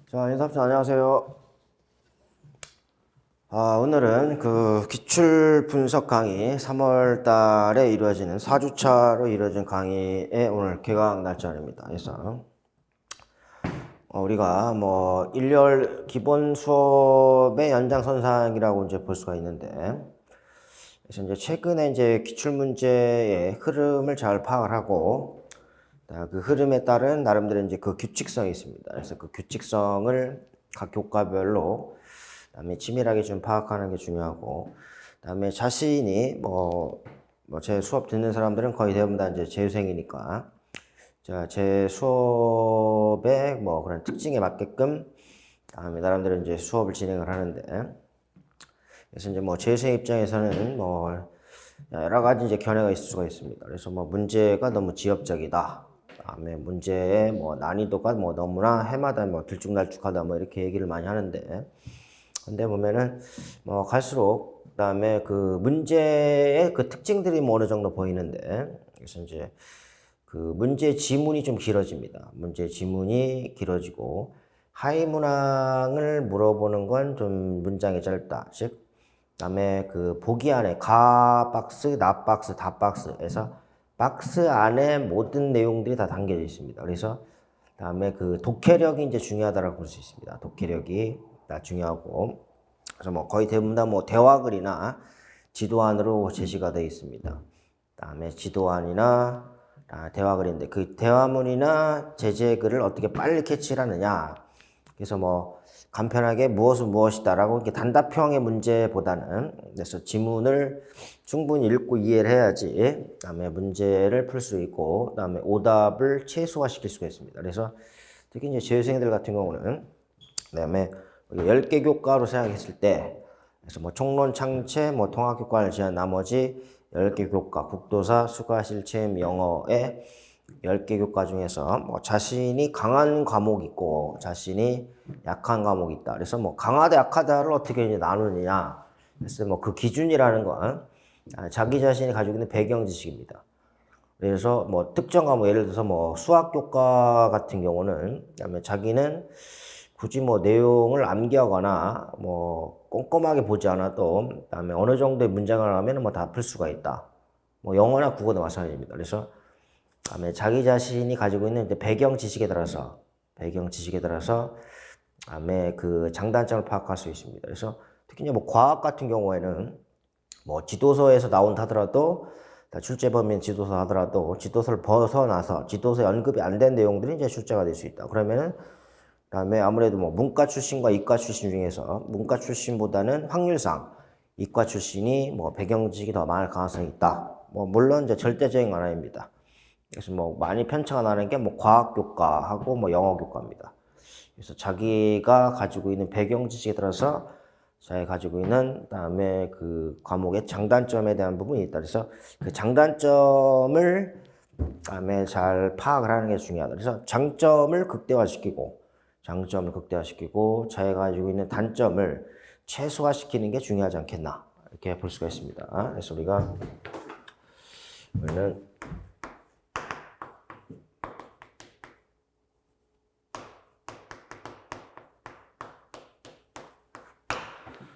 자, 인사합시다. 안녕하세요. 오늘은 그 기출 분석 강의 3월 달에 이루어지는 4주차로 이루어진 강의의 오늘 개강 날짜입니다. 그래서 우리가 뭐 1월 기본 수업의 연장선상이라고 이제 볼 수가 있는데, 그래서 이제 최근에 이제 기출 문제의 흐름을 잘 파악을 하고 그 흐름에 따른 나름대로 이제 그 규칙성이 있습니다. 그래서 그 규칙성을 각 교과별로 그다음에 치밀하게 좀 파악하는 게 중요하고, 그다음에 자신이 제 수업 듣는 사람들은 거의 대부분 다 이제 재수생이니까, 자, 제 수업의 뭐 그런 특징에 맞게끔 다음에 나름대로 이제 수업을 진행을 하는데, 그래서 이제 뭐 재수생 입장에서는 뭐 여러 가지 이제 견해가 있을 수가 있습니다. 그래서 뭐 문제가 너무 지엽적이다. 다음에 문제의 뭐 난이도가 뭐 너무나 해마다 뭐 들쭉날쭉하다 뭐 이렇게 얘기를 많이 하는데, 근데 보면은 뭐 갈수록 그다음에 그 문제의 그 특징들이 뭐 어느 정도 보이는데, 그래서 이제 그 문제 지문이 좀 길어집니다. 문제 지문이 길어지고 하위 문항을 물어보는 건 좀 문장이 짧다. 즉 그다음에 그 보기 안에 가 박스, 나 박스, 다 박스에서 박스 안에 모든 내용들이 다 담겨져 있습니다. 그래서 그다음에 그 독해력이 이제 중요하다고 볼 수 있습니다. 독해력이 다 중요하고, 그래서 뭐 거의 대부분 다 뭐 대화글이나 지도안으로 제시가 되어 있습니다. 그다음에 지도안이나 대화글인데 그 대화문이나 제재글을 어떻게 빨리 캐치를 하느냐. 그래서 뭐 간편하게 무엇은 무엇이다라고 이렇게 단답형의 문제보다는, 그래서 지문을 충분히 읽고 이해를 해야지 그다음에 문제를 풀 수 있고, 그다음에 오답을 최소화시킬 수가 있습니다. 그래서 특히 이제 재수생들 같은 경우는 그다음에 10개 교과로 생각했을 때, 그래서 뭐 총론, 창체, 뭐 통합 교과를 제한 나머지 10개 교과, 국도사, 수가, 실체임, 영어의 10개 교과 중에서 뭐 자신이 강한 과목이 있고 자신이 약한 과목이 있다. 그래서 뭐 강하다, 약하다를 어떻게 이제 나누느냐. 그래서 뭐 그 기준이라는 건 자기 자신이 가지고 있는 배경 지식입니다. 그래서 뭐 특정 과목, 예를 들어서 뭐 수학 교과 같은 경우는, 그다음에 자기는 굳이 뭐 내용을 암기하거나 뭐 꼼꼼하게 보지 않아도 그다음에 어느 정도의 문장을 하면 뭐 다 풀 수가 있다. 뭐 영어나 국어도 마찬가지입니다. 그래서 그다음에 자기 자신이 가지고 있는 배경 지식에 따라서 그다음에 그 장단점을 파악할 수 있습니다. 그래서 특히 이제 뭐 과학 같은 경우에는 뭐 지도서에서 나온다 하더라도, 출제 범위는 지도서 하더라도 지도서를 벗어나서 지도서에 언급이 안 된 내용들이 이제 출제가 될 수 있다. 그러면은 그다음에 아무래도 뭐 문과 출신과 이과 출신 중에서 문과 출신보다는 확률상 이과 출신이 뭐 배경 지식이 더 많을 가능성이 있다. 뭐 물론 이제 절대적인 건 아닙니다. 그래서 뭐 많이 편차가 나는 게 뭐 과학 교과하고 뭐 영어 교과입니다. 그래서 자기가 가지고 있는 배경 지식에 따라서 자기가 가지고 있는 그다음에 그 과목의 장단점에 대한 부분이 있다. 그래서 그 장단점을 그다음에 잘 파악을 하는 게 중요하다. 그래서 장점을 극대화시키고 자기가 가지고 있는 단점을 최소화시키는 게 중요하지 않겠나, 이렇게 볼 수가 있습니다. 그래서 우리가 오늘은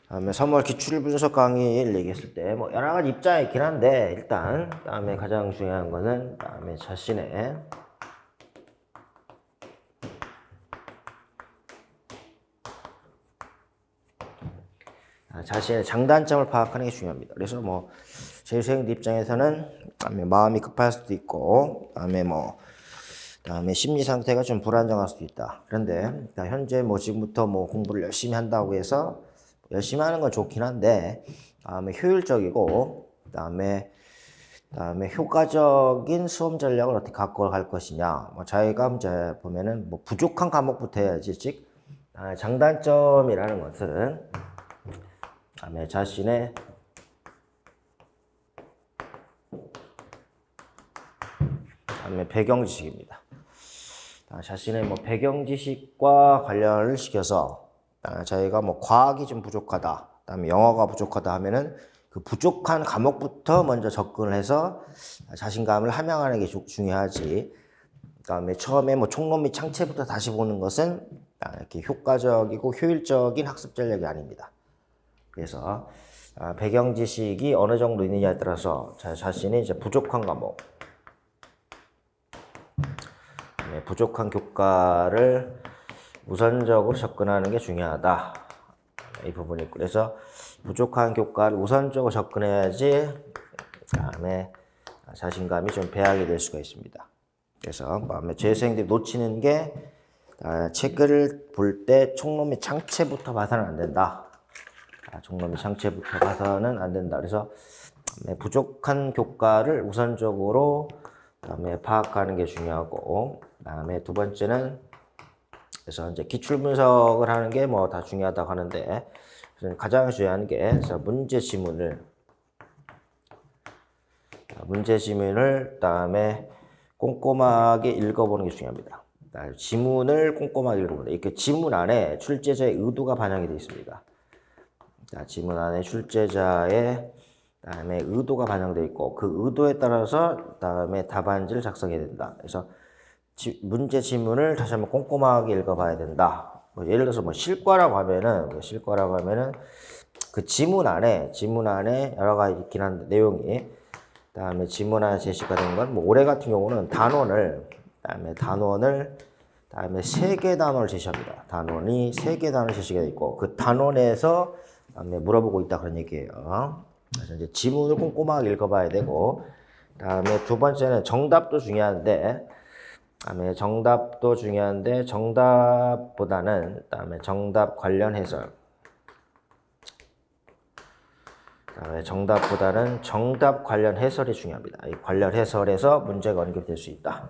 다음에 3월 기출 분석 강의를 얘기했을 때 뭐 여러 가지 입장이 있긴 한데, 일단 다음에 가장 중요한 거는 다음에 자신의 장단점을 파악하는 게 중요합니다. 그래서 뭐 재수생들 입장에서는 다음에 마음이 급할 수도 있고, 다음에 심리 상태가 좀 불안정할 수도 있다. 그런데 현재 뭐 지금부터 뭐 공부를 열심히 한다고 해서 열심히 하는 건 좋긴 한데, 다음에 효율적이고 그다음에 효과적인 수험 전략을 어떻게 갖고 갈 것이냐. 뭐 자기가 이제 보면은 뭐 부족한 과목부터 해야지. 즉 장단점이라는 것은 다음에 자신의 배경 지식입니다. 자신의 뭐 배경 지식과 관련을 시켜서 자기가 뭐 과학이 좀 부족하다, 그다음에 영어가 부족하다 하면은 그 부족한 과목부터 먼저 접근을 해서 자신감을 함양하는 게 중요하지. 그다음에 처음에 뭐 총론 및 창체부터 다시 보는 것은 이렇게 효과적이고 효율적인 학습 전략이 아닙니다. 그래서 배경 지식이 어느 정도 있느냐에 따라서 자신이 이제 부족한 과목, 부족한 교과를 우선적으로 접근하는 게 중요하다. 이 부분이 있고, 그래서 부족한 교과를 우선적으로 접근해야지 다음에 자신감이 좀 배하게 될 수가 있습니다. 그래서 재수생들이 놓치는 게 책을 볼 때 총론의 창체부터 봐서는 안 된다. 총론의 창체부터 봐서는 안 된다. 그래서 부족한 교과를 우선적으로 다음에 파악하는 게 중요하고, 다음에 두 번째는 그래서 이제 기출 분석을 하는 게 뭐 다 중요하다고 하는데, 가장 중요한 게 그래서 문제 지문을 다음에 꼼꼼하게 읽어보는 게 중요합니다. 지문을 꼼꼼하게 읽어보는 이렇게 지문 안에 출제자의 의도가 반영이 되어 있습니다. 지문 안에 출제자의 다음에 의도가 반영되어 있고, 그 의도에 따라서 다음에 답안지를 작성해야 된다. 그래서 문제 지문을 다시 한번 꼼꼼하게 읽어봐야 된다. 예를 들어서 실과라고 하면은 그 지문 안에 여러 가지 있긴 한데 내용이, 다음에 지문 안에 제시가 된 건 올해 같은 경우는 단원을 다음에 3개 단원을 제시합니다. 단원이 3개 단원 제시가 돼 있고, 그 단원에서 다음에 물어보고 있다 그런 얘기예요. 그래서 이제 지문을 꼼꼼하게 읽어봐야 되고, 다음에 두 번째는 정답도 중요한데, 정답보다는 다음에 정답 관련 해설. 정답보다는 정답 관련 해설이 중요합니다. 이 관련 해설에서 문제가 언급될 수 있다.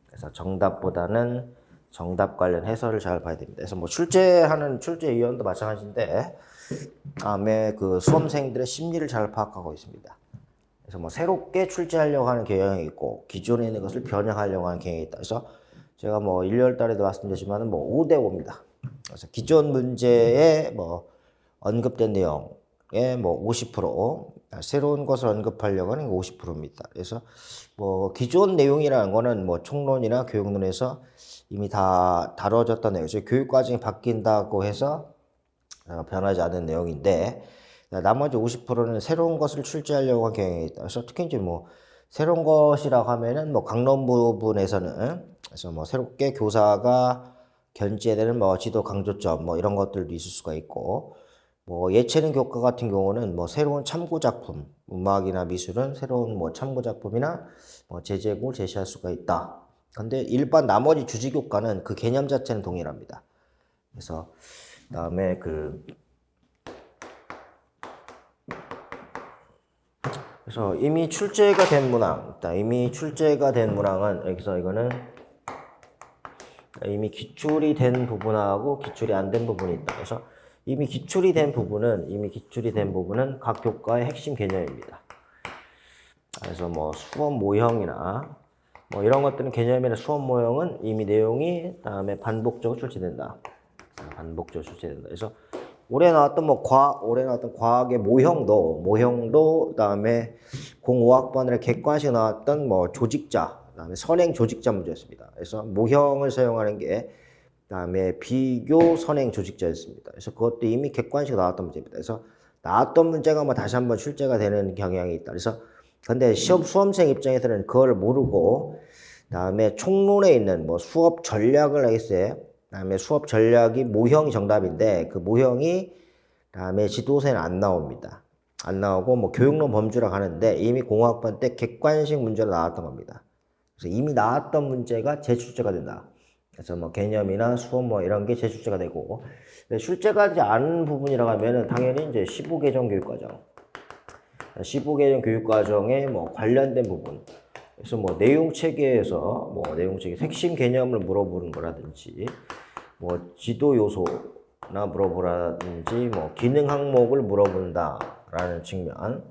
그래서 정답보다는 정답 관련 해설을 잘 봐야 됩니다. 그래서 출제위원도 마찬가지인데, 다음에 그 수험생들의 심리를 잘 파악하고 있습니다. 그래서 새롭게 출제하려고 하는 경향이 있고, 기존에 있는 것을 변형하려고 하는 경향이 있다. 그래서 제가 1월 달에도 말씀드렸지만 5대 5입니다. 그래서 기존 문제에 언급된 내용의 50%, 새로운 것을 언급하려고 하는 게 50%입니다. 그래서 기존 내용이라는 거는 총론이나 교육론에서 이미 다 다뤄졌던 내용이죠. 교육 과정이 바뀐다고 해서 변하지 않은 내용인데, 나머지 50%는 새로운 것을 출제하려고 한 경향이 있다. 그래서 특히 이제 새로운 것이라고 하면은 강론 부분에서는 그래서 새롭게 교사가 견지해야 되는 지도 강조점 이런 것들도 있을 수가 있고, 예체능 교과 같은 경우는 새로운 참고 작품, 음악이나 미술은 새로운 참고 작품이나 제재곡을 제시할 수가 있다. 근데 일반 나머지 주지 교과는 그 개념 자체는 동일합니다. 그래서 다음에 그래서 이미 출제가 된 문항은 여기서 이거는 이미 기출이 된 부분하고 기출이 안 된 부분이 있다. 그래서 이미 기출이 된 부분은 각 교과의 핵심 개념입니다. 그래서 수업 모형이나 이런 것들은 개념이나 수업 모형은 이미 내용이 다음에 반복적으로 출제된다. 그래서 올해 나왔던 과학의 모형도 다음에 05학번에 객관식 나왔던 조직자, 그다음에 선행 조직자 문제였습니다. 그래서 모형을 사용하는 게 다음에 비교 선행 조직자였습니다. 그래서 그것도 이미 객관식 나왔던 문제입니다. 그래서 나왔던 문제가 다시 한번 출제가 되는 경향이 있다. 그래서 근데 수험생 입장에서는 그걸 모르고 다음에 총론에 있는 수업 전략을 하겠어요. 다음에 수업 전략이 모형이 정답인데 그 모형이 다음에 지도서에는 안 나옵니다. 안 나오고 교육론 범주라고 하는데 이미 05학번 때 객관식 문제로 나왔던 겁니다. 그래서 이미 나왔던 문제가 재출제가 된다. 그래서 개념이나 수업 이런 게 재출제가 되고, 출제가 되지 않은 부분이라고 하면은 당연히 이제 15개정 교육과정. 15개정 교육과정에 관련된 부분. 그래서 내용 체계에서 내용 체계 핵심 개념을 물어보는 거라든지, 지도 요소나 물어보라든지, 기능 항목을 물어본다라는 측면.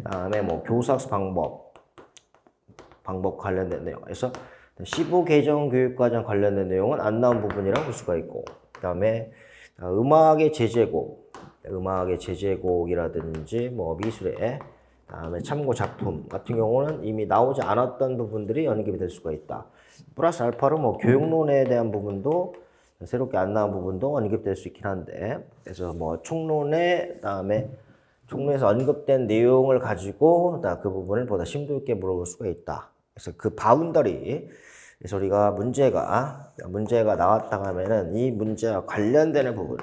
다음에 교사학습 방법 관련된 내용. 그래서 15개정 교육과정 관련된 내용은 안 나온 부분이라고 볼 수가 있고, 그 다음에 음악의 제제곡이라든지 미술의 다음에 참고 작품 같은 경우는 이미 나오지 않았던 부분들이 언급이 될 수가 있다. 플러스 알파로 교육론에 대한 부분도 새롭게 안 나온 부분도 언급될 수 있긴 한데, 그래서 뭐 총론에 그다음에 총론에서 언급된 내용을 가지고 그 부분을 보다 심도 있게 물어볼 수가 있다. 그래서 그 바운더리, 그래서 우리가 문제가 나왔다 하면은 이 문제와 관련되는 부분,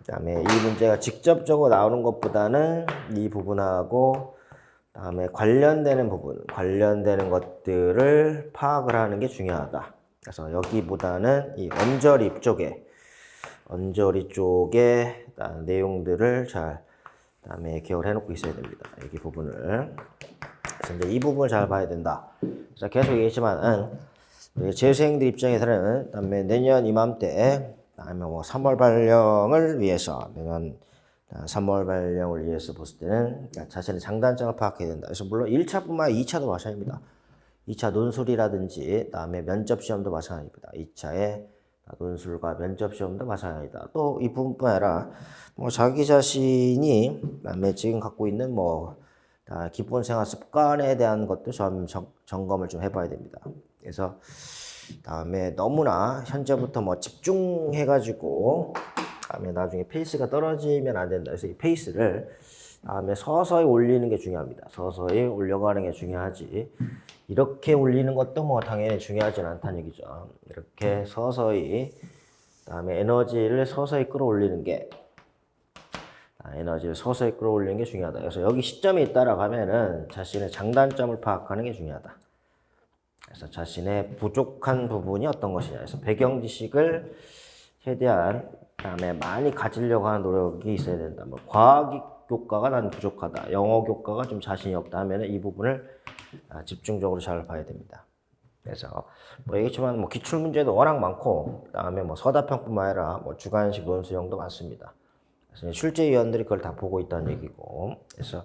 그다음에 이 문제가 직접적으로 나오는 것보다는 이 부분하고 그다음에 관련되는 부분, 관련되는 것들을 파악을 하는 게 중요하다. 그래서 여기보다는 이 언저리 쪽에 내용들을 잘 그다음에 기억을 해놓고 있어야 됩니다. 여기 부분을. 그래서 이제 이 부분을 잘 봐야 된다. 그래서 계속 얘기했지만 재수생들 입장에서는 그다음에 내년 이맘때 그다음에 뭐 3월 발령을 위해서 내년 3월 발령을 위해서 봤을 때는 자신의 장단점을 파악해야 된다. 그래서 물론 1차뿐만 아니라 2차도 마찬가지입니다. 2차 논술이라든지 그다음에 면접 시험도 마찬가지입니다. 2차의 논술과 면접 시험도 마찬가지다. 또 이 부분뿐 아니라 뭐 자기 자신이 그다음에 지금 갖고 있는 뭐 기본 생활 습관에 대한 것도 점검을 좀 해봐야 됩니다. 그래서 다음에 너무나 현재부터 뭐 집중해가지고 다음에 나중에 페이스가 떨어지면 안 된다. 그래서 이 페이스를 다음에 서서히 올리는 게 중요합니다. 서서히 올려가는 게 중요하지. 이렇게 올리는 것도 뭐 당연히 중요하진 않다는 얘기죠. 이렇게 서서히 다음에 에너지를 서서히 끌어올리는 게 중요하다. 그래서 여기 시점이 따라가면은 자신의 장단점을 파악하는 게 중요하다. 그래서 자신의 부족한 부분이 어떤 것이냐. 그래서 배경 지식을 최대한 그다음에 많이 가지려고 하는 노력이 있어야 된다. 뭐 과학 교과가 난 부족하다. 영어 교과가 좀 자신이 없다 하면은 이 부분을 집중적으로 잘 봐야 됩니다. 그래서 뭐 얘기했지만 뭐 기출 문제도 워낙 많고 그다음에 뭐 서답형뿐만 아니라 뭐 주관식 논술형도 많습니다. 그래서 출제위원들이 그걸 다 보고 있다는 얘기고, 그래서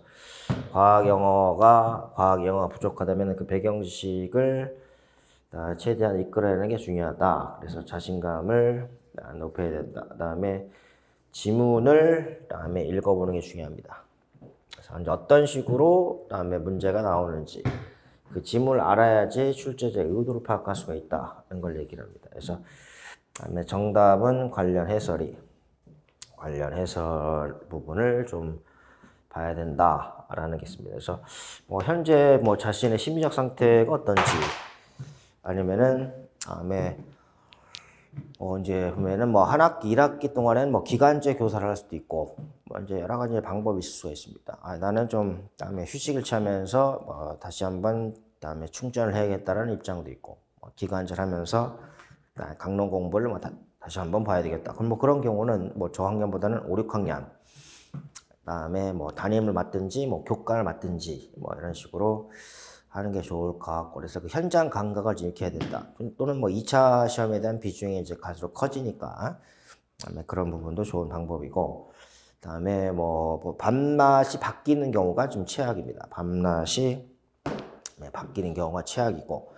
과학 영어가 부족하다면 그 배경 지식을 최대한 이끌어내는 게 중요하다. 그래서 자신감을 높여야 된다. 그다음에 지문을 그다음에 읽어보는 게 중요합니다. 그래서 이제 어떤 식으로 그다음에 문제가 나오는지 그 지문을 알아야지 출제자의 의도를 파악할 수가 있다는 걸 얘기를 합니다. 그래서 그다음에 정답은 관련 해설 부분을 좀 봐야 된다라는 게 있습니다. 그래서 뭐 현재 뭐 자신의 심리적 상태가 어떤지 아니면은 다음에 이제 보면은 뭐 한 학기, 1학기 동안에는 뭐 기간제 교사를 할 수도 있고 뭐 이제 여러 가지 방법이 있을 수가 있습니다. 나는 좀 다음에 휴식을 취하면서 뭐 다시 한번 다음에 충전을 해야겠다라는 입장도 있고 뭐 기간제를 하면서 강론 공부를 뭐 다시 한번 봐야 되겠다. 그럼 뭐 그런 경우는 뭐 저학년보다는 5, 6학년 그다음에 뭐 담임을 맡든지 뭐 교과를 맡든지 뭐 이런 식으로 하는 게 좋을 것 같고, 그래서 그 현장 감각을 지켜야 된다. 또는 뭐 2차 시험에 대한 비중이 이제 갈수록 커지니까 그런 부분도 좋은 방법이고, 그다음에 뭐 밤낮이 바뀌는 경우가 좀 최악입니다. 밤낮이 바뀌는 경우가 최악이고,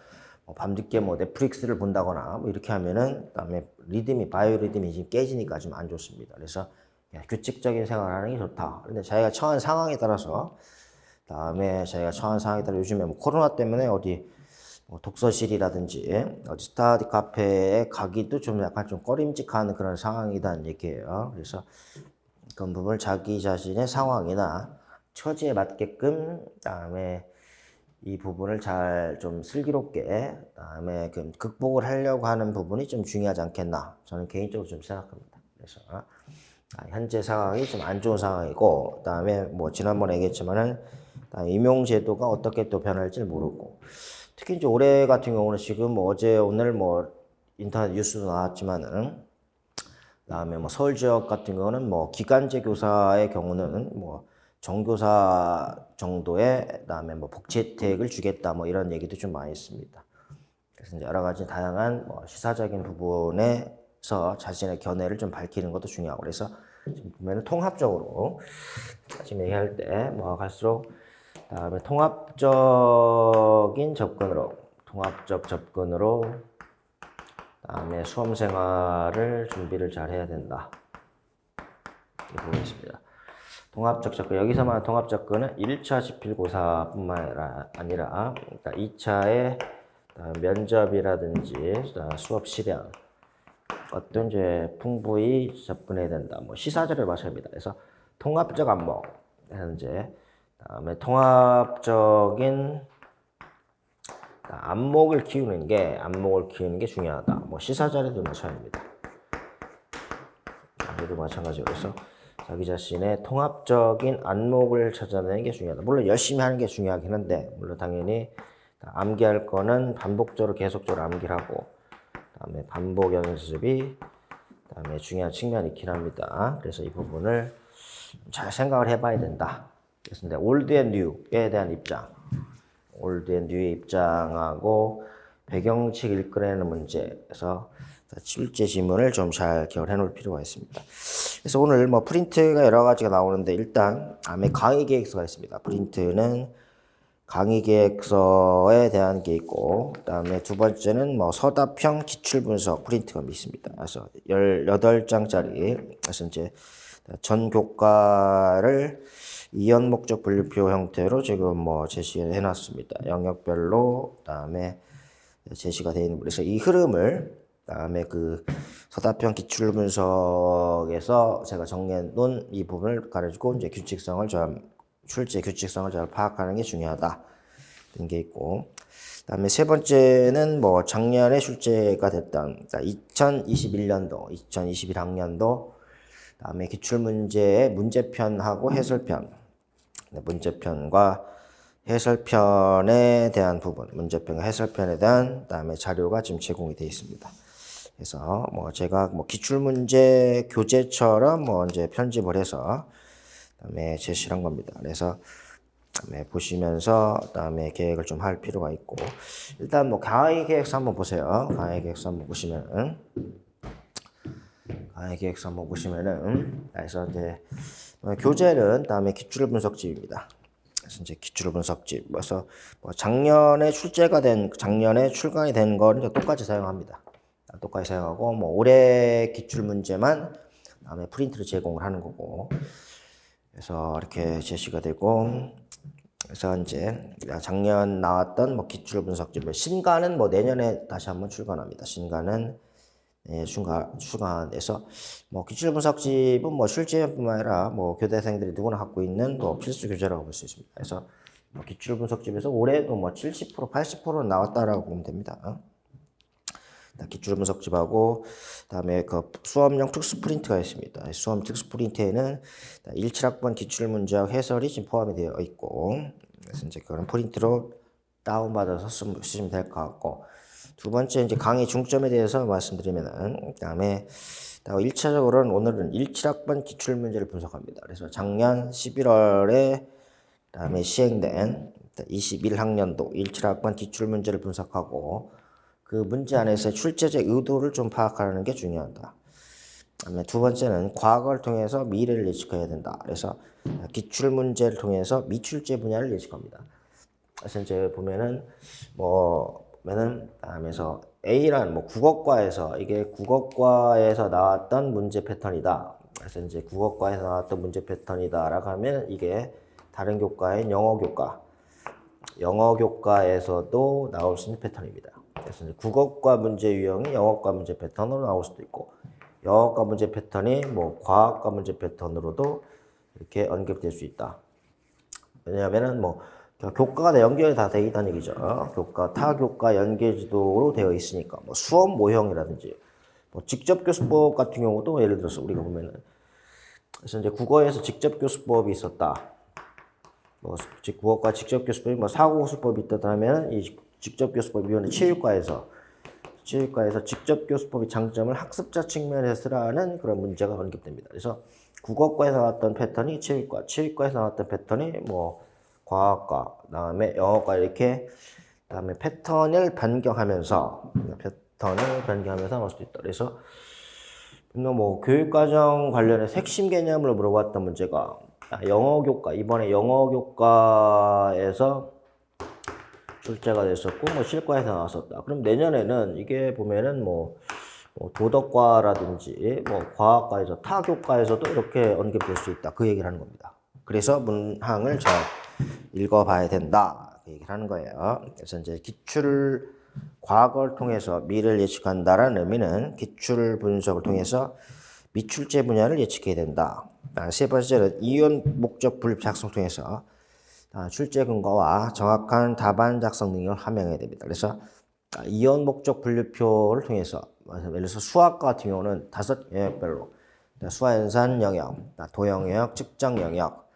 뭐 밤늦게 뭐 넷플릭스를 본다거나 뭐 이렇게 하면은 그다음에 바이오 리듬이 지금 깨지니까 좀 안 좋습니다. 그래서 규칙적인 생활을 하는 게 좋다. 그런데 자기가 처한 상황에 따라서 요즘에 뭐 코로나 때문에 어디 뭐 독서실이라든지 어디 스터디 카페에 가기도 좀 약간 좀 꺼림직한 그런 상황이다는 얘기예요. 그래서 그런 부분을 자기 자신의 상황이나 처지에 맞게끔 그다음에 이 부분을 잘 좀 슬기롭게 그다음에 극복을 하려고 하는 부분이 좀 중요하지 않겠나 저는 개인적으로 좀 생각합니다. 그래서 현재 상황이 좀 안 좋은 상황이고, 그다음에 뭐 지난번에 얘기했지만은 임용제도가 어떻게 또 변할지 모르고, 특히 이제 올해 같은 경우는 지금 뭐 어제 오늘 뭐 인터넷 뉴스도 나왔지만은 그다음에 뭐 서울 지역 같은 경우는 뭐 기간제 교사의 경우는 뭐 정교사 정도의 그다음에 뭐 복지 혜택을 주겠다 뭐 이런 얘기도 좀 많이 있습니다. 그래서 이제 여러 가지 다양한 뭐 시사적인 부분에서 자신의 견해를 좀 밝히는 것도 중요하고, 그래서 지금 보면은 통합적으로 지금 얘기할 때 뭐 갈수록 다음에 통합적 접근으로 다음에 수험 생활을 준비를 잘 해야 된다. 이 부분이 있습니다. 통합적 접근, 여기서만 통합 접근은 1차 지필고사뿐만 아니라 그러니까 2차의 면접이라든지 수업 실현, 어떤 이제 풍부히 접근해야 된다. 뭐 시사절의 마찬가지입니다. 그래서 통합적 안목, 이제 다음에 통합적인 안목을 키우는 게 중요하다. 뭐 시사절에도 마찬가지입니다. 여기도 마찬가지로 그래서 자기 자신의 통합적인 안목을 찾아내는 게 중요하다. 물론 열심히 하는 게 중요하긴 한데, 물론 당연히 암기할 거는 반복적으로 계속적으로 암기를 하고, 그다음에 반복 연습이 그다음에 중요한 측면이 있긴 합니다. 그래서 이 부분을 잘 생각을 해봐야 된다. 그래서 올드 앤 뉴에 대한 입장, 올드 앤 뉴의 입장하고 배경책 읽으려는 문제에서 실제 지문을 좀 잘 기억을 해놓을 필요가 있습니다. 그래서 오늘 뭐 프린트가 여러 가지가 나오는데 일단 다음에 강의 계획서가 있습니다. 프린트는 강의 계획서에 대한 게 있고, 그다음에 두 번째는 뭐 서답형 기출 분석 프린트가 있습니다. 그래서 18장짜리, 그래서 이제 전 교과를 이연 목적 분류표 형태로 지금 뭐 제시해 놨습니다. 영역별로, 그다음에 제시가 되어 있는, 그래서 이 흐름을 그다음에 그 서답형 기출 분석에서 제가 정리해 놓은 이 부분을 가지고 이제 출제 규칙성을 잘 파악하는 게 중요하다. 그런 게 있고, 그다음에 세 번째는 뭐 작년에 출제가 됐던 2021년도, 2021학년도 그다음에 기출 문제의 문제편하고 해설편, 문제편과 해설편에 대한 부분, 문제편과 해설편에 대한 그다음에 자료가 지금 제공이 되어 있습니다. 그래서 뭐 제가 뭐 기출 문제 교재처럼 뭐 이제 편집을 해서 그다음에 제시한 겁니다. 그래서 그다음에 보시면서 그다음에 계획을 좀 할 필요가 있고, 일단 뭐 강의 계획서 한번 보세요. 강의 계획서 한번 보시면은 그래서 이제 교재는 그다음에 기출 분석집입니다. 그래서 이제 기출 분석집. 그래서 뭐 작년에 출간이 된 거는 똑같이 사용합니다. 똑같이 사용하고 뭐 올해 기출 문제만 그다음에 프린트를 제공을 하는 거고. 그래서 이렇게 제시가 되고, 그래서 이제 작년 나왔던 뭐 기출 분석집, 신간은 뭐 내년에 다시 한번 출간합니다. 신간은 출간해서 뭐 기출 분석집은 뭐 실제뿐만 아니라 뭐 교대생들이 누구나 갖고 있는 뭐 필수 교재라고 볼 수 있습니다. 그래서 뭐 기출 분석집에서 올해도 뭐 70%, 80%는 나왔다라고 보면 됩니다. 기출 분석집하고 그다음에 그 수험용 특수 프린트가 있습니다. 수험 특수 프린트에는 17학번 기출 문제와 해설이 지금 포함이 되어 있고, 그래서 이제 그런 프린트로 다운받아서 쓰시면 될 것 같고, 두 번째 이제 강의 중점에 대해서 말씀드리면은, 그다음에 1차적으로는 오늘은 17학번 기출 문제를 분석합니다. 그래서 작년 11월에 그다음에 시행된 21학년도 17학번 기출 문제를 분석하고, 그 문제 안에서 출제자의 의도를 좀 파악하는 게 중요하다. 그다음에 두 번째는 과거를 통해서 미래를 예측해야 된다. 그래서 기출 문제를 통해서 미출제 분야를 예측합니다. 그래서 이제 보면은 다음에서 A라는 뭐 국어과에서 이게 국어과에서 나왔던 문제 패턴이다. 그래서 이제 국어과에서 나왔던 문제 패턴이다라고 하면 이게 다른 교과인 영어 교과에서도 나올 수 있는 패턴입니다. 그래서 국어과 문제 유형이 영어과 문제 패턴으로 나올 수도 있고, 영어과 문제 패턴이 뭐 과학과 문제 패턴으로도 이렇게 언급될 수 있다. 왜냐하면은 뭐 교과가 다 연결이 다 되어 있다는 얘기죠. 타 교과 연계 지도로 되어 있으니까 뭐 수업 모형이라든지 뭐 직접 교수법 같은 경우도 예를 들어서 우리가 보면은, 그래서 이제 국어에서 직접 교수법이 있었다. 뭐 국어과 직접 교수법이 뭐 사고수법이 있다면 이 직접교수법위원회 체육과에서 직접교수법의 장점을 학습자 측면에서 쓰라는 그런 문제가 언급됩니다. 그래서 국어과에서 나왔던 패턴이 체육과에서 나왔던 패턴이 뭐 과학과, 그다음에 영어과 이렇게 그다음에 패턴을 변경하면서 나올 수도 있다. 그래서 뭐 교육과정 관련해서 핵심 개념을 물어봤던 문제가 이번에 영어 교과에서 출제가 됐었고, 뭐 실과에서 나왔었다. 그럼 내년에는 이게 보면은 뭐 도덕과라든지 뭐 과학과에서 타 교과에서도 이렇게 언급될 수 있다. 그 얘기를 하는 겁니다. 그래서 문항을 잘 읽어봐야 된다. 그 얘기를 하는 거예요. 그래서 이제 기출 과거를 통해서 미래를 예측한다라는 의미는 기출 분석을 통해서 미출제 분야를 예측해야 된다. 세 번째는 이원 목적 분류 작성 통해서 출제 근거와 정확한 답안 작성 능력을 함양해야 됩니다. 그래서 이원 목적 분류표를 통해서 예를 들어서 수학과 같은 경우는 5 영역별로 수화연산 영역, 도형 영역, 측정 영역,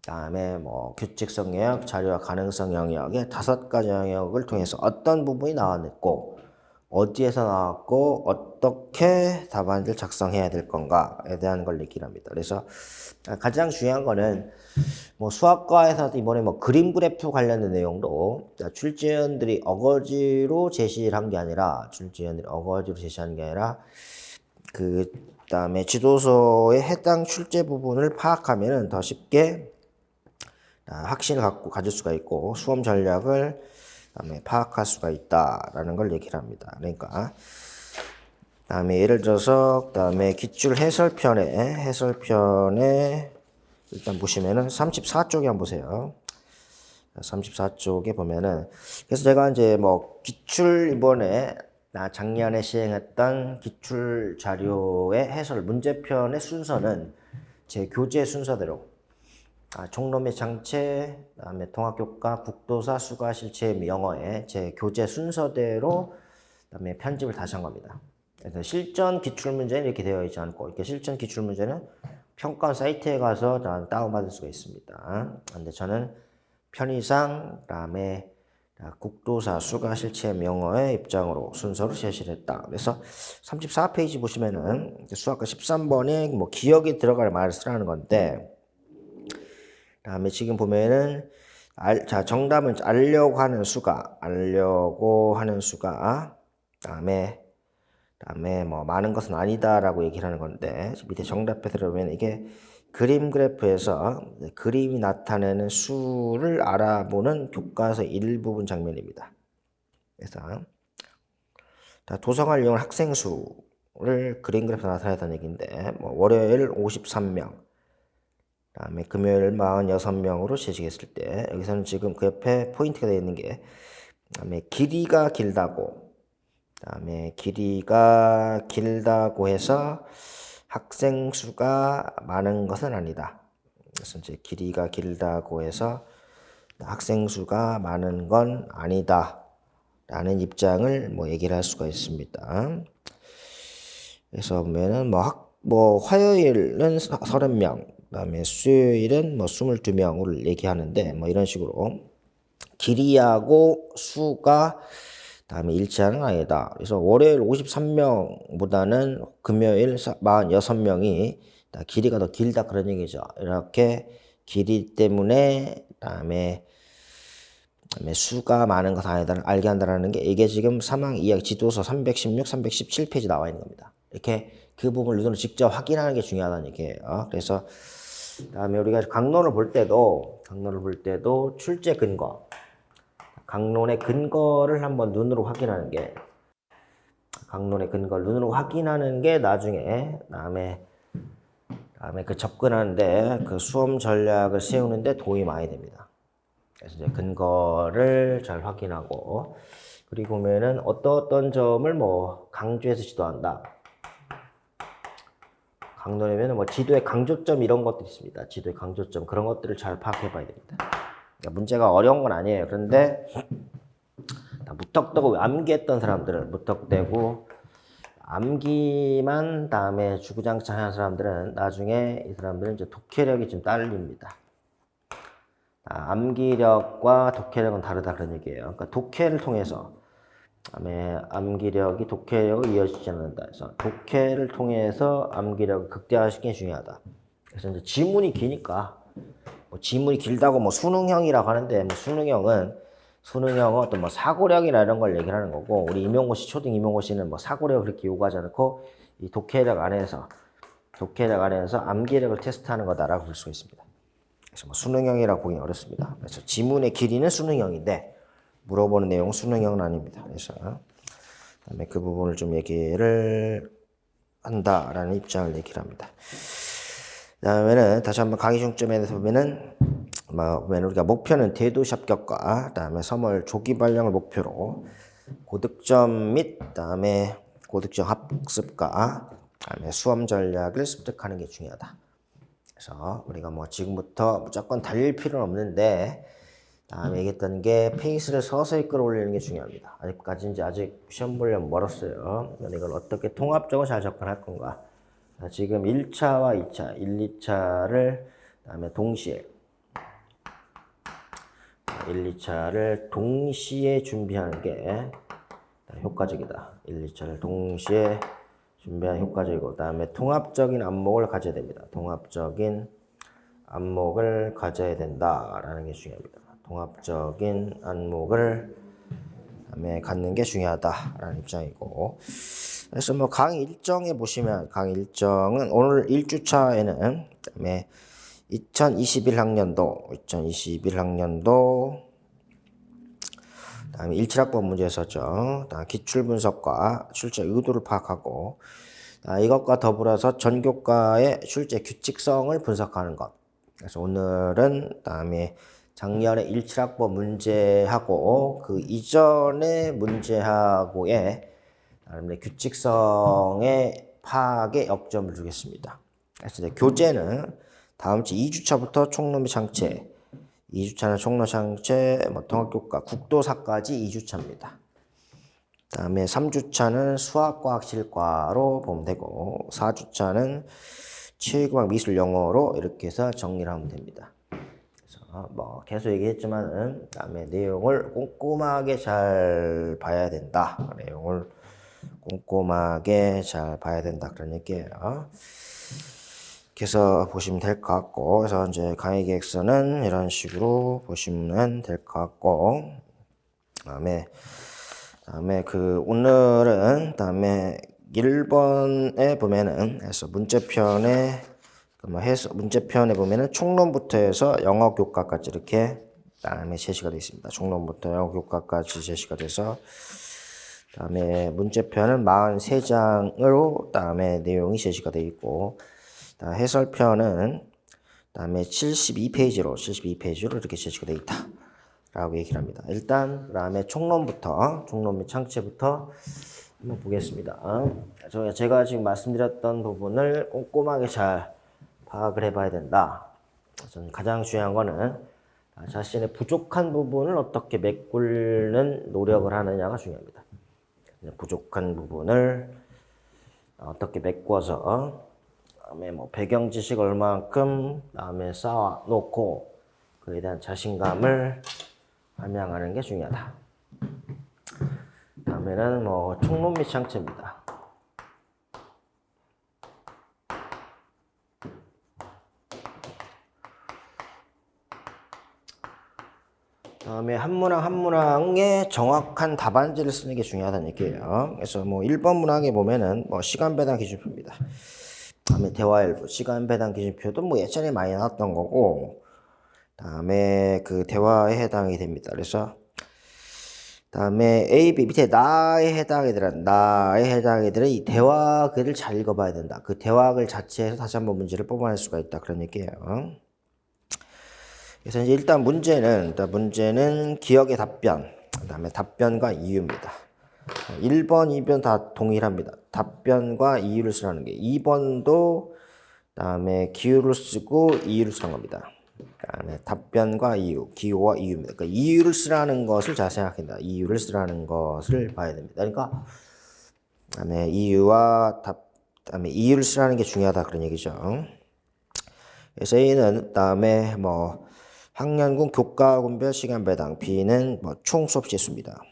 그다음에 뭐 규칙성 영역, 자료와 가능성 영역의 5가지 영역을 통해서 어떤 부분이 나왔고 어디에서 나왔고 어떻게 답안지를 작성해야 될 건가에 대한 걸 얘기를 합니다. 그래서 가장 중요한 거는 뭐 수학과에서도 이번에 뭐 그림 그래프 관련된 내용도 출제위원들이 어거지로 제시를 한 게 아니라 그다음에 지도서의 해당 출제 부분을 파악하면 더 쉽게 확신을 가질 수가 있고 수험 전략을 그다음에 파악할 수가 있다라는 걸 얘기를 합니다. 그러니까 그다음에 예를 들어서 그다음에 기출 해설편에 일단 보시면은 34쪽에 한번 보세요. 34쪽에 보면은 그래서 제가 이제 뭐 기출 이번에 작년에 시행했던 기출 자료의 해설 문제편의 순서는 제 교재 순서대로 총론의 장체, 그다음에 통합교과, 국도사, 수가, 실체, 영어의 제 교재 순서대로 그다음에 편집을 다시 한 겁니다. 그래서 실전 기출 문제는 이렇게 되어 있지 않고 이렇게 실전 기출 문제는 평가 사이트에 가서 다운받을 수가 있습니다. 근데 저는 편의상 그다음에 국도사, 수가, 실체, 영어의 입장으로 순서로 제시를 했다. 그래서 34페이지 보시면은 수학과 13번에 뭐 기억이 들어갈 말을 쓰라는 건데 다음에 지금 보면은 정답은 알려고 하는 수가 다음에 뭐 많은 것은 아니다라고 얘기를 하는 건데 밑에 정답에 들어보면 이게 그림 그래프에서 그림이 나타내는 수를 알아보는 교과서 일부분 장면입니다. 그래서 도서관을 이용한 학생 수를 그림 그래프에서 나타내다는 얘기인데 뭐 월요일 53명 다음에 금요일 46명으로 재직했을 때 여기서는 지금 그 옆에 포인트가 되어 있는 게 다음에 길이가 길다고 해서 학생 수가 많은 것은 아니다. 그래서 이제 길이가 길다고 해서 학생 수가 많은 건 아니다. 라는 입장을 뭐 얘기를 할 수가 있습니다. 그래서 보면은 뭐 화요일은 30명, 그다음에 수요일은 뭐 22명을 얘기하는데 뭐 이런 식으로 길이하고 수가 다음에 일치하는 아니다. 그래서 월요일 53명보다는 금요일 46명이 길이가 더 길다 그런 얘기죠. 이렇게 길이 때문에 다음에 수가 많은 것 아니다 알게 한다는 게 이게 지금 사망 이야기 지도서 316, 317페이지 나와 있는 겁니다. 이렇게 그 부분을 눈으로 직접 확인하는 게 중요하다는 얘기예요. 그래서 다음에 우리가 강론을 볼 때도 출제 근거 강론의 근거를 한번 눈으로 확인하는 게 나중에 다음에 그 접근하는데 그 수험 전략을 세우는데 도움이 많이 됩니다. 그래서 이제 근거를 잘 확인하고 그리고 보면은 어떤 점을 뭐 강조해서 지도한다. 강론이면 뭐 지도의 강조점 이런 것들이 있습니다. 지도의 강조점 그런 것들을 잘 파악해 봐야 됩니다. 그러니까 문제가 어려운 건 아니에요. 그런데 무턱대고 암기했던 사람들은 암기만 다음에 주구장창 하는 사람들은 나중에 이 사람들은 이제 독해력이 좀 딸립니다. 암기력과 독해력은 다르다 그런 얘기예요. 그러니까 독해를 통해서 암기력이 독해력을 이어지지 않는다. 그래서 독해를 통해서 암기력을 극대화시키는 게 중요하다. 그래서 이제 지문이 기니까 뭐 지문이 길다고 뭐 수능형이라고 하는데 뭐 수능형은 어떤 뭐 사고력이나 이런 걸 얘기를 하는 거고 우리 초등 임용고시는 뭐 사고력을 그렇게 요구하지 않고 이 독해력 안에서 암기력을 테스트하는 거다라고 볼 수 있습니다. 그래서 뭐 수능형이라고 보기 어렵습니다. 그래서 지문의 길이는 수능형인데 물어보는 내용은 수능형은 아닙니다. 그래서 그다음에 그 부분을 좀 얘기를 한다라는 입장을 얘기를 합니다. 그다음에는 다시 한번 강의 중점에 대해서 보면은 우리가 목표는 대도시 합격과 그다음에 3월 조기 발령을 목표로 고득점 및 그다음에 고득점 학습과 그다음에 수험 전략을 습득하는 게 중요하다. 그래서 우리가 뭐 지금부터 무조건 달릴 필요는 없는데 다음에 얘기했던 게 페이스를 서서히 끌어올리는 게 중요합니다. 아직까지 이제 아직 시험 보려면 멀었어요. 이걸 어떻게 통합적으로 잘 접근할 건가. 지금 1차와 2차, 1, 2차를 그다음에 동시에 1, 2차를 동시에 준비하는 게 효과적이다. 1, 2차를 동시에 준비하는 효과적이고 그다음에 통합적인 안목을 가져야 됩니다. 통합적인 안목을 가져야 된다라는 게 중요합니다. 통합적인 안목을 그다음에 갖는 게 중요하다라는 입장이고 그래서 뭐 강의 일정에 보시면 강의 일정은 오늘 1주차에는 그다음에 2021학년도 그다음에 17학번 문제였었죠. 그다음 기출 분석과 출제 의도를 파악하고 이것과 더불어서 전교과의 출제 규칙성을 분석하는 것. 그래서 오늘은 그다음에 작년에 17학번 문제하고 그 이전의 문제하고의 규칙성의 파악에 역점을 두겠습니다. 그래서 이제 교재는 다음 주 2주차부터 총론 및 창체, 2주차는 총론 창체, 통합교과, 국도사까지 2주차입니다. 다음에 3주차는 수학과학실과로 보면 되고 4주차는 체육과학 미술 영어로 이렇게 해서 정리를 하면 됩니다. 그래서 뭐 계속 얘기했지만은 다음에 내용을 꼼꼼하게 잘 봐야 된다. 내용을 꼼꼼하게 잘 봐야 된다 그런 얘기예요. 그래서 보시면 될 것 같고 그래서 이제 강의 계획서는 이런 식으로 보시면 될 것 같고 다음에 오늘은 다음에 1번에 보면은 해서 문제편에 보면은 총론부터 해서 영어 교과까지 이렇게 다음에 제시가 되어 있습니다. 총론부터 영어 교과까지 제시가 돼서 다음에 문제편은 43장으로 다음에 내용이 제시가 되어 있고 해설편은 다음에 72페이지로 이렇게 제시가 되어 있다. 라고 얘기를 합니다. 일단 그다음에 총론 및 창체부터 한번 보겠습니다. 제가 지금 말씀드렸던 부분을 꼼꼼하게 잘 파악을 해봐야 된다. 저는 가장 중요한 거는 자신의 부족한 부분을 어떻게 메꾸는 노력을 하느냐가 중요합니다. 부족한 부분을 어떻게 메꿔서 다음에 뭐 배경 지식 얼만큼 다음에 쌓아놓고 그에 대한 자신감을 함양하는 게 중요하다. 다음에는 뭐 총론 및 창체입니다. 다음에 한 문항의 정확한 답안지를 쓰는 게 중요하다는 얘기예요. 그래서 뭐 1번 문항에 보면은 뭐 시간 배당 기준표입니다. 다음에 대화일부 시간 배당 기준표도 뭐 예전에 많이 나왔던 거고 다음에 그 대화에 해당이 됩니다. 그래서 다음에 A, B 밑에 나에 해당이 들은 이 대화글을 잘 읽어봐야 된다. 그 대화글 자체에서 다시 한번 문제를 뽑아낼 수가 있다. 그런 얘기예요. 그래서 이제 일단 문제는 기억의 답변, 그다음에 답변과 이유입니다. 1번, 2번 다 동일합니다. 답변과 이유를 쓰라는 게 2번도 그다음에 기호를 쓰고 이유를 쓰는 겁니다. 그다음에 답변과 이유, 기호와 이유입니다. 그러니까 이유를 쓰라는 것을 잘 생각한다. 이유를 쓰라는 것을 봐야 됩니다. 그러니까 그다음에 그다음에 이유를 쓰라는 게 중요하다 그런 얘기죠. 그래서 A는 그다음에 뭐 학년군 교과군별 시간 배당, B는 뭐 총 수업 시수입니다.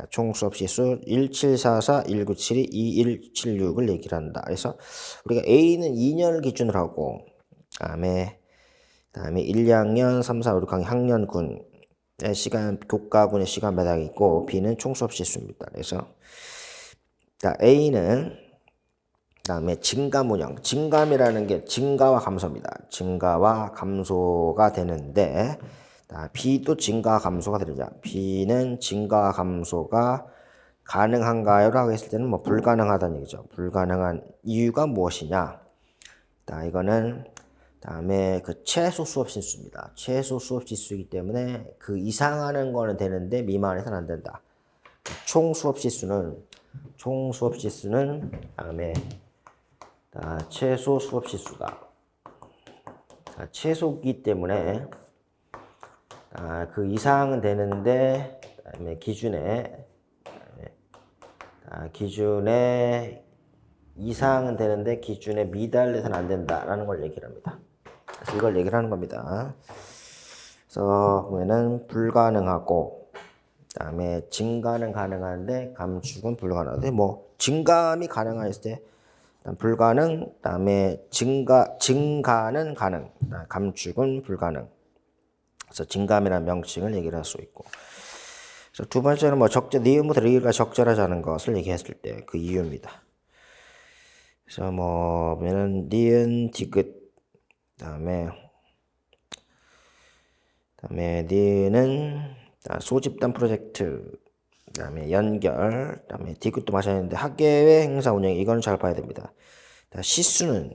총 수업 시수 1744, 1972, 2176을 얘기를 한다. 그래서 우리가 A는 2년을 기준으로 하고 그다음에 1, 2학년, 3, 4, 5, 6학년 학년군의 교과군의 시간 배당이 있고 B는 총 수업 시수입니다. 그래서 A는 그다음에 증감운영, 증감이라는 게 증가와 감소입니다. 증가와 감소가 되는데 B도 증가와 감소가 되느냐? B는 증가와 감소가 가능한가요? 라고 했을 때는 뭐 불가능하다는 얘기죠. 불가능한 이유가 무엇이냐? 이거는 다음에 그 최소 수업 실수입니다. 최소 수업 실수이기 때문에 그 이상하는 거는 되는데 미만해서는 안 된다. 총 수업 시수는 다음에 최소 수업 시수다. 최소기 때문에 그 이상은 되는데 그다음에 기준에 이상은 되는데 기준에 미달돼서는 안 된다라는 걸 얘기를 합니다. 그래서 이걸 얘기를 하는 겁니다. 그래서 보면은 불가능하고 그다음에 증가는 가능한데 감축은 불가능한데 뭐 증감이 가능했을 때 불가능, 그다음에 증가는 가능, 감축은 불가능. 그래서 증감이라는 명칭을 얘기를 할 수 있고. 그래서 두 번째는 뭐 니은부터 리을과 적절하지 않은 것을 얘기했을 때 그 이유입니다. 그래서 뭐 보면은 니은, 디귿, 그다음에 니은은 소집단 프로젝트, 그다음에 연결, 그다음에 디귿도 마찬가지인데 학예회 행사 운영 이거는 잘 봐야 됩니다. 시수는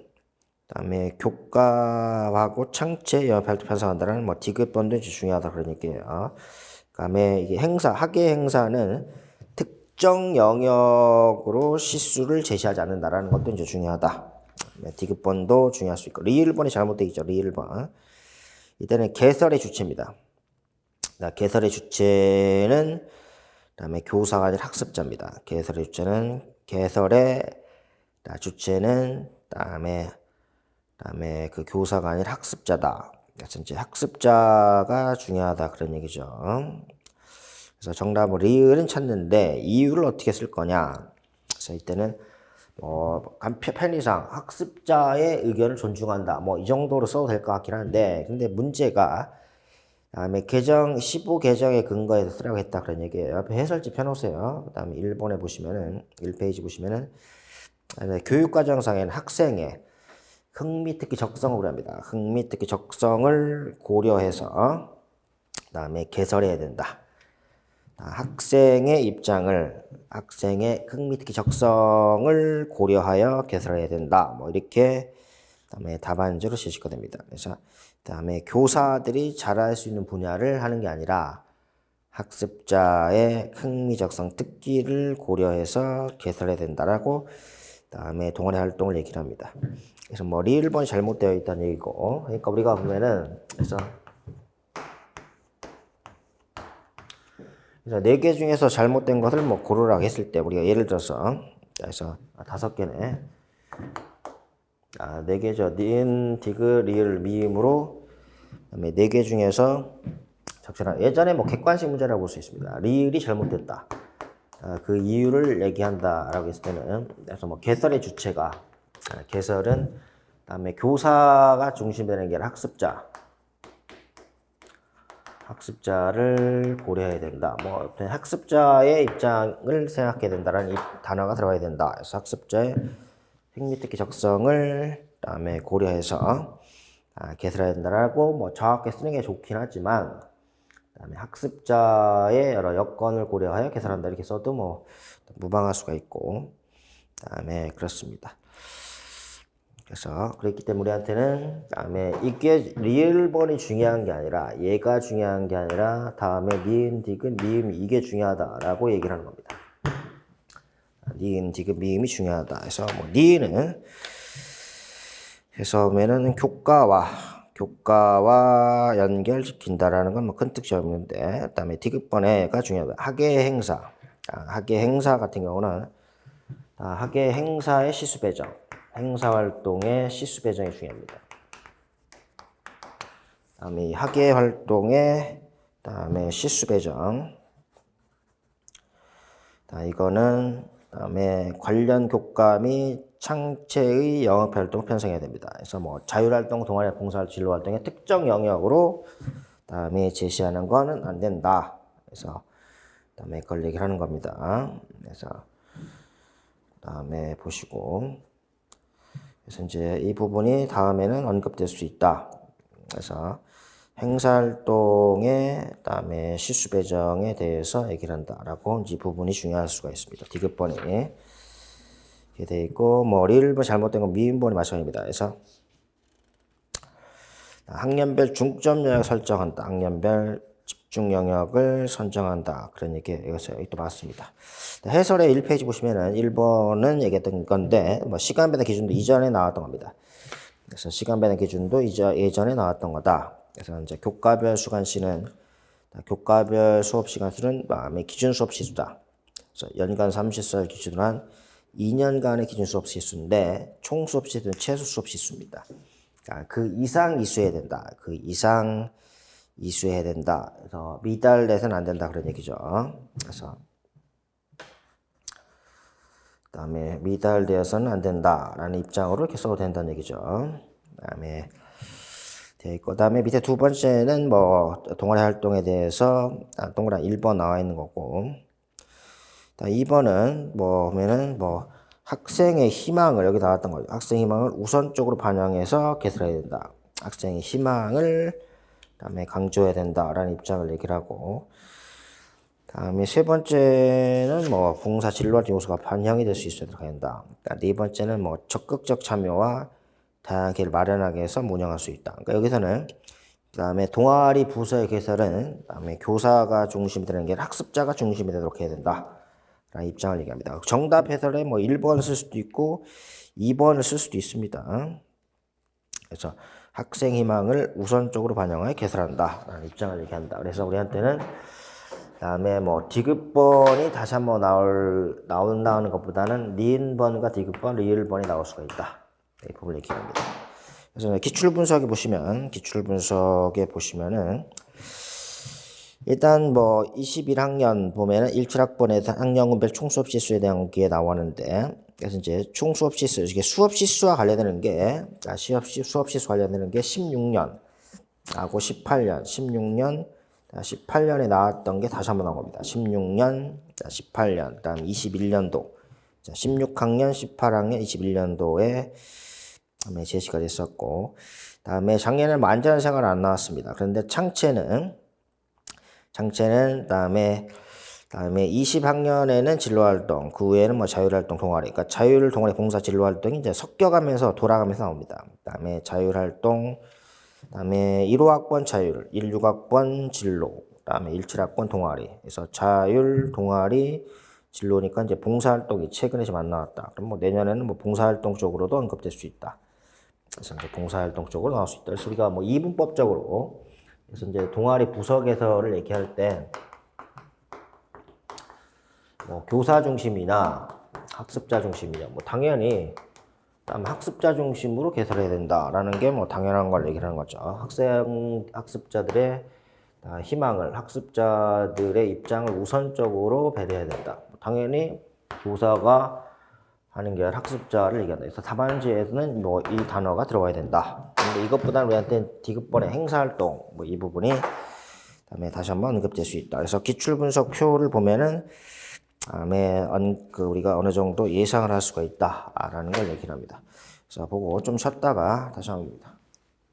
그다음에 교과하고 창체 연합 편성한다는 뭐 디귿번도 중요하다 그런 얘기예요. 그다음에 이게 학예 행사는 특정 영역으로 시수를 제시하지 않는다라는 것도 이제 중요하다. 디귿번도 중요할 수 있고 리을번이 잘못되어 있죠. 리을번. 이때는 개설의 주체입니다. 개설의 주체는 그다음에 교사가 아니라 학습자입니다. 개설의 주체는 그다음에 그 교사가 아니라 학습자다. 그래서 이제 학습자가 중요하다 그런 얘기죠. 그래서 정답은 리을은 찾는데 이유를 어떻게 쓸 거냐. 그래서 이때는 편의상 학습자의 의견을 존중한다. 뭐 이 정도로 써도 될 것 같긴 한데 근데 문제가 다음에 15 개정의 근거에서 쓰라고 했다 그런 얘기예요. 옆에 해설지 펴놓으세요. 그다음에 1번에 보시면은 1페이지 보시면은 교육과정상에는 학생의 흥미 특기 적성을 고려합니다. 흥미 특기 적성을 고려해서 그다음에 개설해야 된다. 학생의 흥미 특기 적성을 고려하여 개설해야 된다. 뭐 이렇게 그다음에 답안지로 제시가 됩니다. 그래서 그다음에 교사들이 잘할 수 있는 분야를 하는 게 아니라 학습자의 흥미적성 특기를 고려해서 개설해야 된다라고 그다음에 동아리 활동을 얘기를 합니다. 그래서 뭐 리을번이 잘못되어 있다는 얘기고, 그러니까 우리가 보면은 그래서 4개 중에서 잘못된 것을 뭐 고르라고 했을 때 우리가 예를 들어서 그래서 5개네. 4개죠. 니은, 디귿, 리을, 미음으로 그다음에 4개 중에서 적절한 예전에 뭐 객관식 문제라고 볼 수 있습니다. 리을이 잘못됐다. 그 이유를 얘기한다라고 했을 때는 그래서 뭐 개설의 주체가 개설은 그다음에 교사가 중심이 되는 게 아니라 학습자를 고려해야 된다. 뭐 학습자의 입장을 생각해야 된다라는 이 단어가 들어가야 된다. 그래서 학습자의 흥미특기 적성을 그다음에 고려해서 개설해야 된다라고 뭐 정확하게 쓰는 게 좋긴 하지만 그다음에 학습자의 여러 여건을 고려하여 개설한다 이렇게 써도 뭐 무방할 수가 있고 그다음에 그렇습니다. 그래서 그렇기 때문에 우리한테는 다음에 이게 리을번이 중요한 게 아니라 얘가 중요한 게 아니라 다음에 니은, 디귿, 미음 이게 중요하다라고 얘기를 하는 겁니다. 니은, 디귿, 미음이 중요하다. 그래서 뭐 니은은 해서 보면은 교과와 연결시킨다라는 건 뭐 큰 뜻이 없는데 그다음에 디귿번에가 중요하다. 학예 행사 같은 경우는 학예 행사의 시수 배정, 행사 활동의 시수 배정이 중요합니다. 다음에 학예 활동의 다음에 시수 배정. 이거는 다음에 관련 교과 및 창체의 영역 활동을 편성해야 됩니다. 그래서 뭐 자율활동, 동아리, 봉사활동, 진로활동의 특정 영역으로 다음에 제시하는 거는 안 된다. 그래서 다음에 그걸 얘기를 하는 겁니다. 그래서 다음에 보시고 그래서 이제 이 부분이 다음에는 언급될 수 있다. 그래서 행사활동의 다음에 시수 배정에 대해서 얘기를 한다라고 이 부분이 중요할 수가 있습니다. 디귿번이 이렇게 돼 있고 뭐 리을번 잘못된 건 미음번이 마찬가지입니다. 그래서 학년별 중점 영역 설정한다. 학년별 집중 영역을 선정한다. 그런 얘기 여기서 또 봤습니다. 해설의 1페이지 보시면은 1번은 얘기했던 건데 뭐 시간 배당 기준도 이전에 나왔던 겁니다. 그래서 시간 배당 기준도 예전에 나왔던 거다. 그래서 이제 교과별 수강시는 교과별 수업 시간 수는 마음의 기준 수업 시수다. 그래서 연간 30설 기준으로 한 2년간의 기준 수업 시수인데 총 수업 시수는 최소 수업 시수입니다. 그러니까 그 이상 이수해야 된다. 그 이상 이수해야 된다. 그래서 미달돼서는 안 된다. 그런 얘기죠. 그래서 그다음에 미달되어서는 안 된다라는 입장으로 이렇게 써도 된다는 얘기죠. 그다음에 되어 있고, 그다음에 밑에 두 번째는 뭐 동아리 활동에 대해서 동그란 1번 나와 있는 거고, 2번은 뭐 보면은 뭐 학생의 희망을 여기 나왔던 거죠. 학생 희망을 우선적으로 반영해서 개설해야 된다. 학생의 희망을 그다음에 강조해야 된다라는 입장을 얘기를 하고, 다음에 세 번째는 뭐 봉사 진로활 요소가 반영이 될 수 있어야 된다. 네 번째는 뭐 적극적 참여와 다양한 기회를 마련하게 해서 운영할 수 있다. 그러니까 여기서는 그다음에 동아리 부서의 개설은 그다음에 교사가 중심이 되는 게 학습자가 중심이 되도록 해야 된다. 라는 입장을 얘기합니다. 정답 해설에 뭐 1번을 쓸 수도 있고 2번을 쓸 수도 있습니다. 그래서 학생 희망을 우선적으로 반영하여 개설한다. 라는 입장을 얘기한다. 그래서 우리한테는 그다음에 뭐 디귿번이 다시 한번 나온다는 것보다는 니은번과 디귿번, 리을번이 나올 수가 있다. 이 부분을 얘기합니다. 그래서 기출 분석에 보시면은 일단 뭐 21학년 보면은 17학번에 학년군별 총수업 시수에 대한 게 나오는데, 그래서 이제 총수업 시수, 이게 수업 시수와 관련되는 게 수업 시수 관련되는 게 16년 하고 18년에 나왔던 게 다시 한번 나온 겁니다. 16년, 18년, 그다음 21년도, 16학년, 18학년, 21년도에 제시가 됐었고, 다음에 작년에는 완전한 생활 안 나왔습니다. 그런데 창체는 다음에 20학년에는 진로활동, 그 후에는 뭐 자율활동 동아리, 그러니까 자율동아리 봉사 진로활동이 이제 섞여가면서 돌아가면서 나옵니다. 그다음에 자율활동, 그다음에 1호학번 자율, 16학번 진로, 그다음에 17학번 동아리. 그래서 자율 동아리 진로니까 이제 봉사활동이 최근에 좀 안 나왔다. 그럼 뭐 내년에는 뭐 봉사활동 쪽으로도 언급될 수 있다. 그래서 이제 봉사활동 쪽으로 나올 수 있다. 그래서 우리가 뭐 이분법적으로 그래서 이제 동아리 부서 개설을 얘기할 때 뭐 교사 중심이나 학습자 중심이냐, 뭐 당연히 학습자 중심으로 개설해야 된다라는 게 뭐 당연한 걸 얘기를 하는 거죠. 학습자들의 희망을, 학습자들의 입장을 우선적으로 배려해야 된다. 당연히 교사가 하는 게 학습자를 얘기한다. 그래서 답안지에서는 뭐 이 단어가 들어가야 된다. 근데 이것보다는 우리한테 디귿번의 행사활동, 뭐 이 부분이 다음에 다시 한번 언급될 수 있다. 그래서 기출분석 표를 보면은 다음에 우리가 어느 정도 예상을 할 수가 있다라는 걸 얘기를 합니다. 그래서 보고 좀 쉬었다가 다시 한번 봅니다.